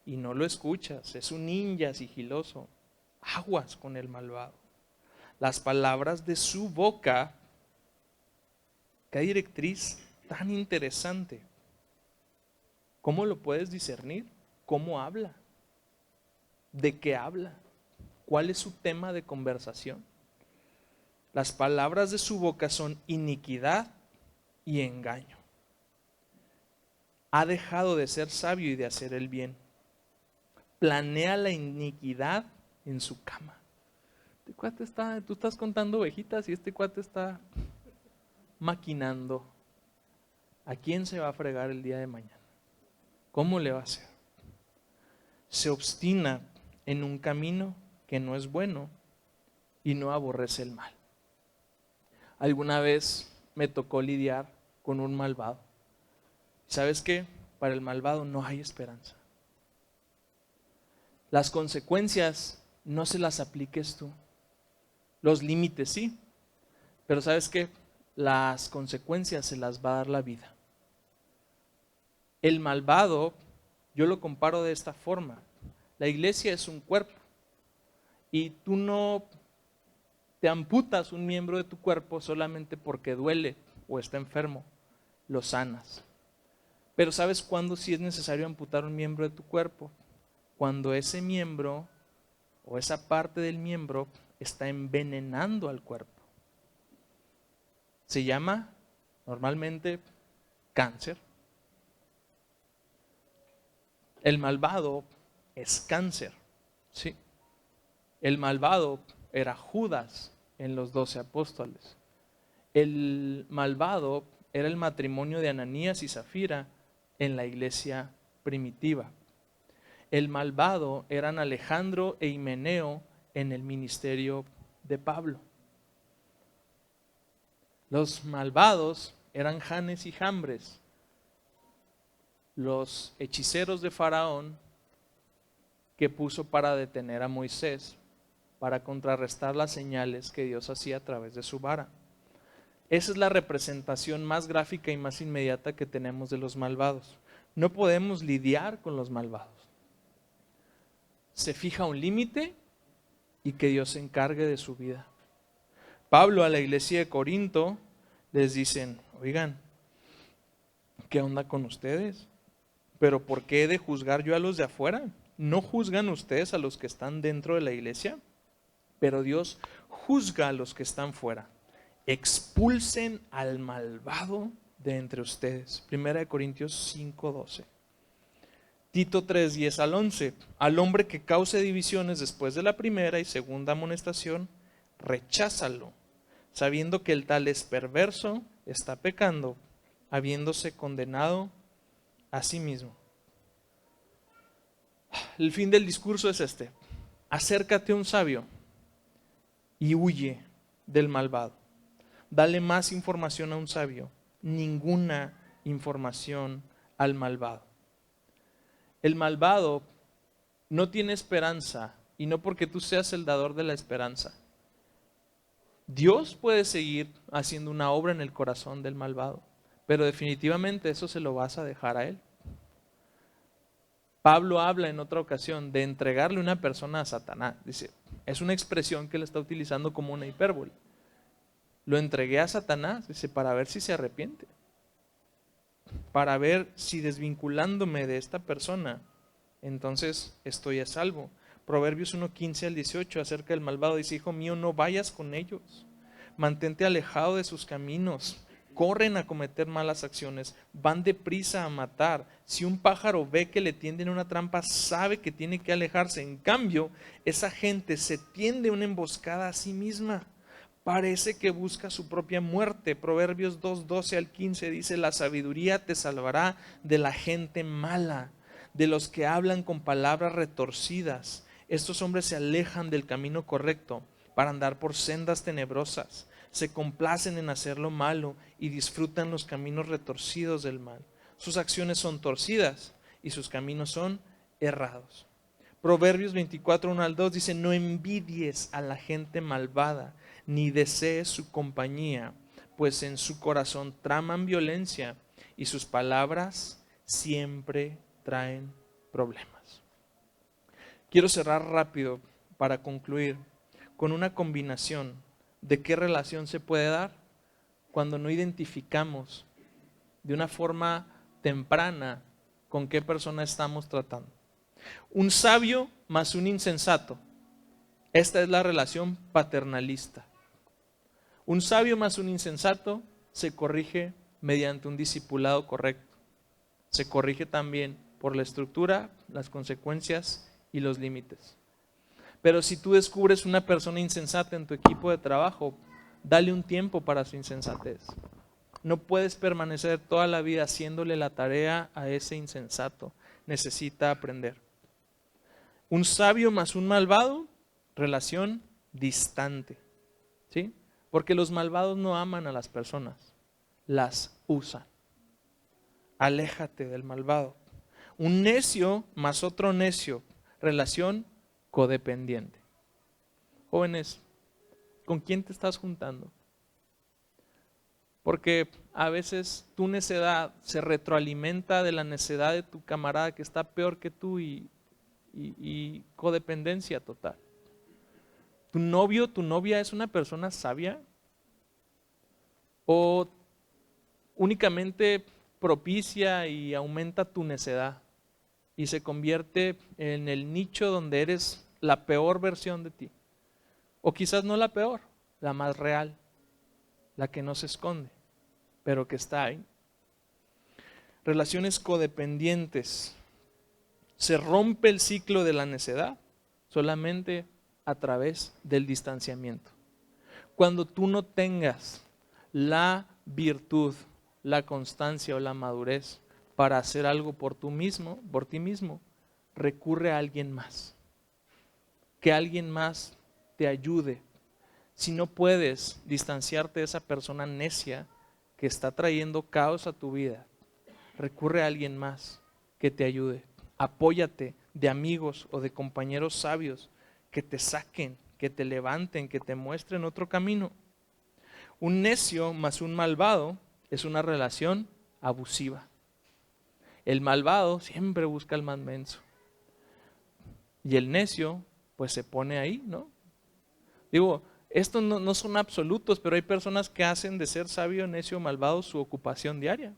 y no lo escuchas. Es un ninja sigiloso. Aguas con el malvado. Las palabras de su boca, qué directriz tan interesante. ¿Cómo lo puedes discernir? ¿Cómo habla? ¿De qué habla? ¿Cuál es su tema de conversación? Las palabras de su boca son iniquidad y engaño. Ha dejado de ser sabio y de hacer el bien. Planea la iniquidad en su cama. Este cuate tú estás contando ovejitas y este cuate está maquinando. ¿A quién se va a fregar el día de mañana? ¿Cómo le va a hacer? Se obstina en un camino que no es bueno y no aborrece el mal. Alguna vez me tocó lidiar con un malvado. ¿Sabes qué? Para el malvado no hay esperanza. Las consecuencias no se las apliques tú. Los límites sí. Pero ¿sabes qué? Las consecuencias se las va a dar la vida. El malvado, yo lo comparo de esta forma. La iglesia es un cuerpo y tú no te amputas un miembro de tu cuerpo solamente porque duele o está enfermo, lo sanas. Pero ¿sabes cuándo sí es necesario amputar un miembro de tu cuerpo? Cuando ese miembro o esa parte del miembro está envenenando al cuerpo. Se llama normalmente cáncer. El malvado es cáncer, ¿sí? El malvado era Judas en los 12 apóstoles. El malvado era el matrimonio de Ananías y Zafira en la iglesia primitiva. El malvado eran Alejandro e Himeneo en el ministerio de Pablo. Los malvados eran Janes y Jambres, los hechiceros de Faraón que puso para detener a Moisés, para contrarrestar las señales que Dios hacía a través de su vara. Esa es la representación más gráfica y más inmediata que tenemos de los malvados. No podemos lidiar con los malvados. Se fija un límite y que Dios se encargue de su vida. Pablo a la iglesia de Corinto les dicen, oigan, ¿qué onda con ustedes? ¿Pero por qué he de juzgar yo a los de afuera? ¿No juzgan ustedes a los que están dentro de la iglesia? Pero Dios juzga a los que están fuera. Expulsen al malvado de entre ustedes. 1 Corintios 5:12. Tito 3:10 al 11. Al hombre que cause divisiones después de la primera y segunda amonestación, recházalo, sabiendo que el tal es perverso, está pecando, habiéndose condenado a sí mismo. El fin del discurso es este: acércate a un sabio y huye del malvado. Dale más información a un sabio, ninguna información al malvado. El malvado no tiene esperanza, y no porque tú seas el dador de la esperanza. Dios puede seguir haciendo una obra en el corazón del malvado, pero definitivamente eso se lo vas a dejar a él. Pablo habla en otra ocasión de entregarle una persona a Satanás. Dice, es una expresión que él está utilizando como una hipérbole. Lo entregué a Satanás, dice, para ver si se arrepiente. Para ver si desvinculándome de esta persona, entonces estoy a salvo. Proverbios 1:15 al 18 acerca del malvado dice, hijo mío, no vayas con ellos. Mantente alejado de sus caminos. Corren a cometer malas acciones, van deprisa a matar. Si un pájaro ve que le tienden una trampa, sabe que tiene que alejarse. En cambio, esa gente se tiende una emboscada a sí misma. Parece que busca su propia muerte. Proverbios 2:12 al 15 dice, la sabiduría te salvará de la gente mala, de los que hablan con palabras retorcidas. Estos hombres se alejan del camino correcto para andar por sendas tenebrosas. Se complacen en hacer lo malo y disfrutan los caminos retorcidos del mal. Sus acciones son torcidas y sus caminos son errados. Proverbios 24:1 al 2 dice, no envidies a la gente malvada, ni desees su compañía, pues en su corazón traman violencia y sus palabras siempre traen problemas. Quiero cerrar rápido para concluir con una combinación de qué relación se puede dar cuando no identificamos de una forma temprana con qué persona estamos tratando. Un sabio más un insensato. Esta es la relación paternalista. Un sabio más un insensato se corrige mediante un discipulado correcto. Se corrige también por la estructura, las consecuencias y los límites. Pero si tú descubres una persona insensata en tu equipo de trabajo, dale un tiempo para su insensatez. No puedes permanecer toda la vida haciéndole la tarea a ese insensato. Necesita aprender. Un sabio más un malvado, relación distante. ¿Sí? Porque los malvados no aman a las personas, las usan. Aléjate del malvado. Un necio más otro necio, relación codependiente. Jóvenes, ¿con quién te estás juntando? Porque a veces tu necedad se retroalimenta de la necedad de tu camarada que está peor que tú y codependencia total. ¿Tu novio, tu novia es una persona sabia? ¿O únicamente propicia y aumenta tu necedad y se convierte en el nicho donde eres la peor versión de ti? O quizás no la peor, la más real, la que no se esconde, pero que está ahí. Relaciones codependientes. Se rompe el ciclo de la necedad solamente a través del distanciamiento. Cuando tú no tengas la virtud, la constancia o la madurez para hacer algo por ti mismo, recurre a alguien más. Que alguien más te ayude. Si no puedes distanciarte de esa persona necia que está trayendo caos a tu vida, recurre a alguien más. que te ayude. Apóyate de amigos o de compañeros sabios que te saquen, que te levanten, que te muestren otro camino. Un necio más un malvado es una relación abusiva. El malvado siempre busca al más menso. Y el necio, pues se pone ahí, ¿no? Digo, estos no son absolutos, pero hay personas que hacen de ser sabio, necio o malvado su ocupación diaria.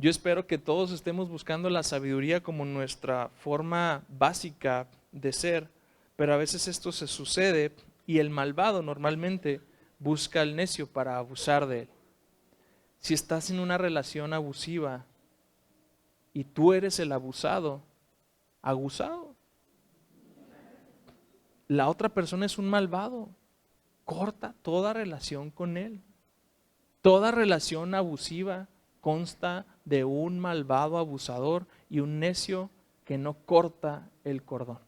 Yo espero que todos estemos buscando la sabiduría como nuestra forma básica de ser, pero a veces esto se sucede y el malvado normalmente busca al necio para abusar de él. Si estás en una relación abusiva y tú eres el abusado, la otra persona es un malvado, corta toda relación con él. Toda relación abusiva consta de un malvado abusador y un necio que no corta el cordón,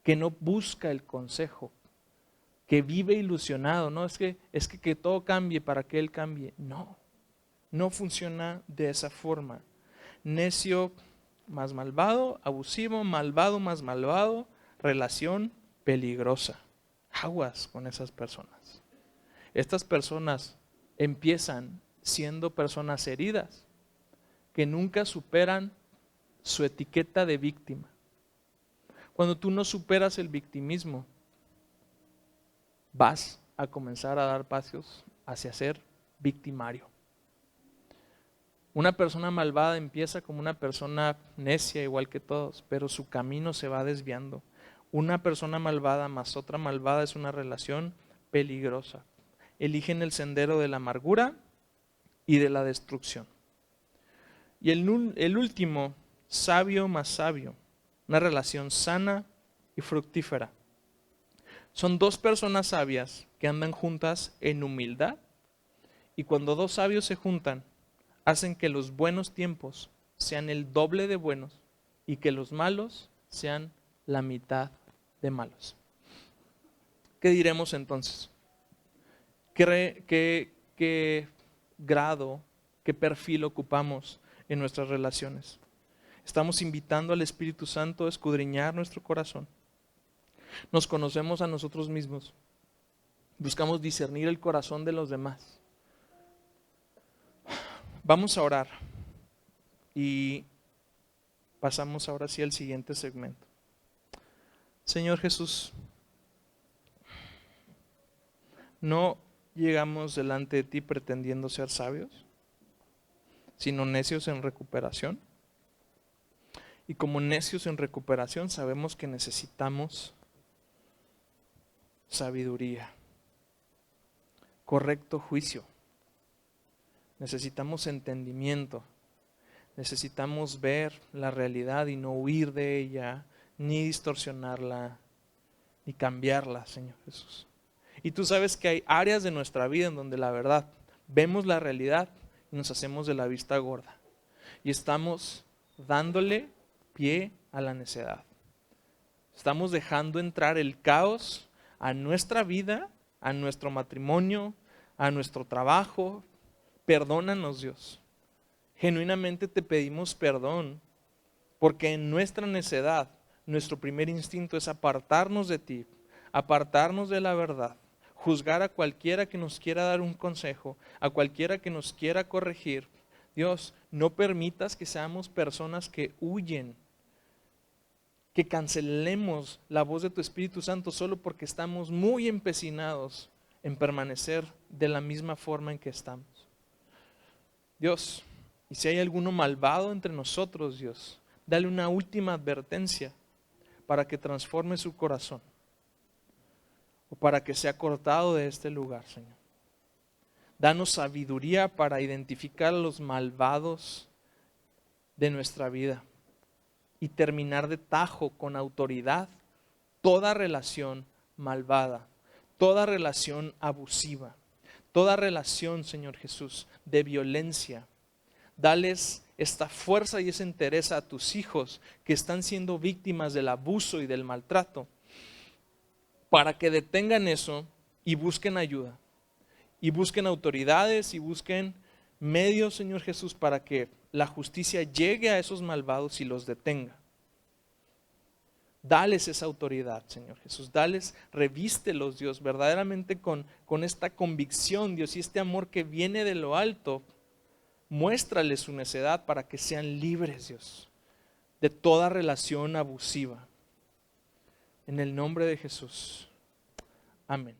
que no busca el consejo, que vive ilusionado. No es que todo cambie para que él cambie. No funciona de esa forma. Necio más malvado, abusivo, malvado más malvado, relación peligrosa. Aguas con esas personas. Estas personas empiezan siendo personas heridas, que nunca superan su etiqueta de víctima. Cuando tú no superas el victimismo, vas a comenzar a dar pasos hacia ser victimario. Una persona malvada empieza como una persona necia, igual que todos, pero su camino se va desviando. Una persona malvada más otra malvada es una relación peligrosa. Eligen el sendero de la amargura y de la destrucción. Y el último, sabio más sabio, una relación sana y fructífera. Son dos personas sabias que andan juntas en humildad, y cuando dos sabios se juntan, hacen que los buenos tiempos sean el doble de buenos y que los malos sean la mitad de malos. ¿Qué diremos entonces? ¿Qué grado, qué perfil ocupamos en nuestras relaciones? Estamos invitando al Espíritu Santo a escudriñar nuestro corazón. Nos conocemos a nosotros mismos. Buscamos discernir el corazón de los demás. Vamos a orar y pasamos ahora sí al siguiente segmento. Señor Jesús, no llegamos delante de ti pretendiendo ser sabios, sino necios en recuperación. Y como necios en recuperación sabemos que necesitamos sabiduría, correcto juicio. Necesitamos entendimiento. Necesitamos ver la realidad y no huir de ella, ni distorsionarla, ni cambiarla, Señor Jesús. Y tú sabes que hay áreas de nuestra vida en donde la verdad, vemos la realidad y nos hacemos de la vista gorda. Y estamos dándole pie a la necedad. Estamos dejando entrar el caos a nuestra vida, a nuestro matrimonio, a nuestro trabajo. Perdónanos, Dios. Genuinamente te pedimos perdón, porque en nuestra necedad, nuestro primer instinto es apartarnos de ti, apartarnos de la verdad, juzgar a cualquiera que nos quiera dar un consejo, a cualquiera que nos quiera corregir. Dios, no permitas que seamos personas que huyen, que cancelemos la voz de tu Espíritu Santo solo porque estamos muy empecinados en permanecer de la misma forma en que estamos. Dios, y si hay alguno malvado entre nosotros, Dios, dale una última advertencia para que transforme su corazón o para que sea cortado de este lugar, Señor. Danos sabiduría para identificar a los malvados de nuestra vida y terminar de tajo con autoridad toda relación malvada, toda relación abusiva, toda relación, Señor Jesús, de violencia. Dales esta fuerza y esa entereza a tus hijos que están siendo víctimas del abuso y del maltrato, para que detengan eso y busquen ayuda, y busquen autoridades y busquen medios, Señor Jesús, para que la justicia llegue a esos malvados y los detenga. Dales esa autoridad, Señor Jesús. Dales, revístelos, Dios, verdaderamente con esta convicción, Dios, y este amor que viene de lo alto. Muéstrales su necedad para que sean libres, Dios, de toda relación abusiva. En el nombre de Jesús. Amén.